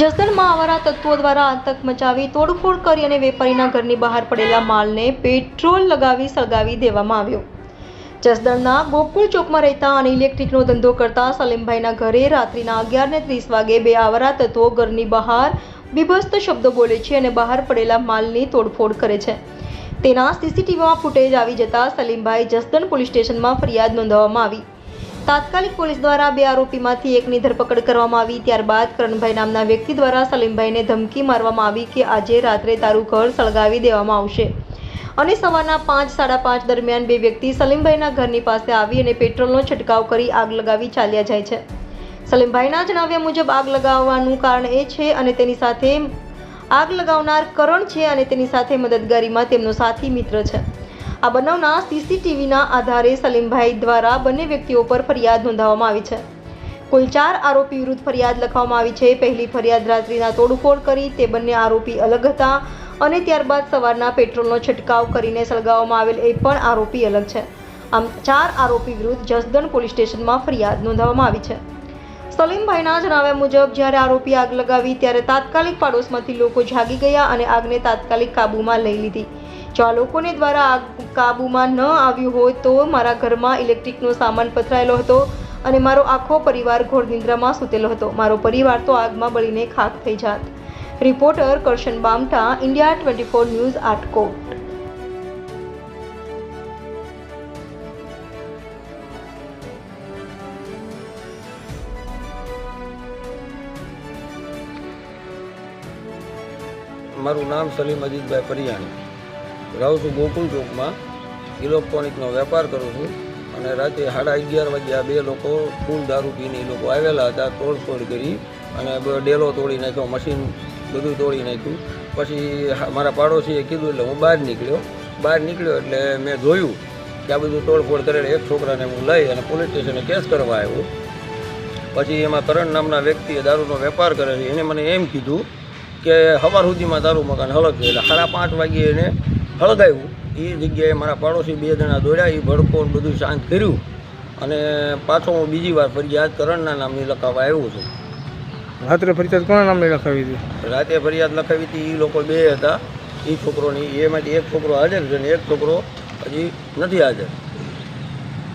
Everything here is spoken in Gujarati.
જસદણમાં આવારા તત્વો દ્વારા આતંક મચાવી તોડફોડ કરી અને વેપારીના ઘરની બહાર પડેલા માલને પેટ્રોલ લગાવી સળગાવી દેવામાં આવ્યો। જસદણના ગોકુળ ચોકમાં રહેતા અને ઇલેક્ટ્રિકનો ધંધો કરતા સલીમભાઈના ઘરે રાત્રિના 11:30 વાગે બે આવારા તત્વો ઘરની બહાર બીભત્સ શબ્દો બોલે છે અને બહાર પડેલા માલની તોડફોડ કરે છે। તેના સીસીટીવીમાં ફૂટેજ આવી જતા સલીમભાઈ જસદણ પોલીસ સ્ટેશનમાં ફરિયાદ નોંધાવવામાં આવી। તાત્કાલિક પોલીસ દ્વારા બે આરોપીમાંથી એકની ધરપકડ કરવામાં આવી। ત્યારબાદ કરણભાઈ નામના વ્યક્તિ દ્વારા સલીમભાઈને ધમકી મારવામાં આવી કે આજે રાત્રે તારું ઘર સળગાવી દેવામાં આવશે અને સવારના 5:30 દરમિયાન બે વ્યક્તિ સલીમભાઈના ઘરની પાસે આવી અને પેટ્રોલનો છંટકાવ કરી આગ લગાવી ચાલ્યા જાય છે। સલીમભાઈના જણાવ્યા મુજબ આગ લગાવવાનું કારણ એ છે અને તેની સાથે આગ લગાવનાર કરણ છે અને તેની સાથે મદદગારીમાં તેમનો સાથી મિત્ર છે। આ બનાવના સીસીટીવીના આધારે સલીમભાઈ દ્વારા બંને વ્યક્તિઓ પર ફરિયાદ નોંધાવવામાં આવી છે। કુલ 4 આરોપી વિરુદ્ધ ફરિયાદ લખવામાં આવી છે। પહેલી ફરિયાદ રાત્રિના તોડફોડ કરી તે બંને આરોપી અલગ હતા અને ત્યારબાદ સવારના પેટ્રોલનો છંટકાવ કરીને સળગાવવામાં આવેલ એ પણ આરોપી અલગ છે। આમ 4 આરોપી વિરુદ્ધ જસદણ પોલીસ સ્ટેશનમાં ફરિયાદ નોંધાવવામાં આવી છે। સલીમભાઈના જણાવ્યા મુજબ જ્યારે આરોપી આગ લગાવી ત્યારે તાત્કાલિક પાડોશમાંથી લોકો જાગી ગયા અને આગને તાત્કાલિક કાબૂમાં લઈ લીધી। જો આ લોકોને દ્વારા આગ કાબૂમાં ન આવ્યું હોય તો મારા ઘરમાં ઇલેક્ટ્રિકનો સામાન પથરાયેલો હતો અને મારો આખો પરિવાર ઘોર નિંદ્રામાં સૂતેલો હતો। મારો પરિવાર તો આગમાં બળીને ખાખ થઈ જાત। Reporter Karshan Bamta, India 24 news, Atkot. મારું નામ સલીમ અજીતભાઈ પરિયાણી, રહું છું ગોકુળ ચોકમાં, ઇલેક્ટ્રોનિકનો વેપાર કરું છું અને રાતે 11:30 વાગે આ બે લોકો ફૂલ દારૂ પીને એ લોકો આવેલા હતા। તોડફોડ કરી અને ડેલો તોડી નાખ્યો, મશીન બધું તોડી નાખ્યું। પછી મારા પાડોશીએ કીધું એટલે હું બહાર નીકળ્યો એટલે મેં જોયું કે આ બધું તોડફોડ કરેલા એક છોકરાને હું લઈ અને પોલીસ સ્ટેશને કેસ કરવા આવ્યો। પછી એમાં કરણ નામના વ્યક્તિએ દારૂનો વેપાર કરે છે, એને મને એમ કીધું કે સવાર સુધીમાં તારું મકાન હળગશે, એટલે 5:30 વાગ્યે એને હળગાવ્યું। એ જગ્યાએ મારા પાડોશી 2 જણા દોડ્યા, એ ભડકો બધું શાંત કર્યું અને પાછો હું બીજી વાર ફરિયાદ કરણના નામની લખાવવા આવ્યો છું। રાત્રે ફરિયાદ કોના નામની લખાવી હતી? રાતે ફરિયાદ લખાવી હતી એ લોકો 2 હતા, એ છોકરોની, એમાંથી એક છોકરો હાજર છે અને એક છોકરો હજી નથી હાજર।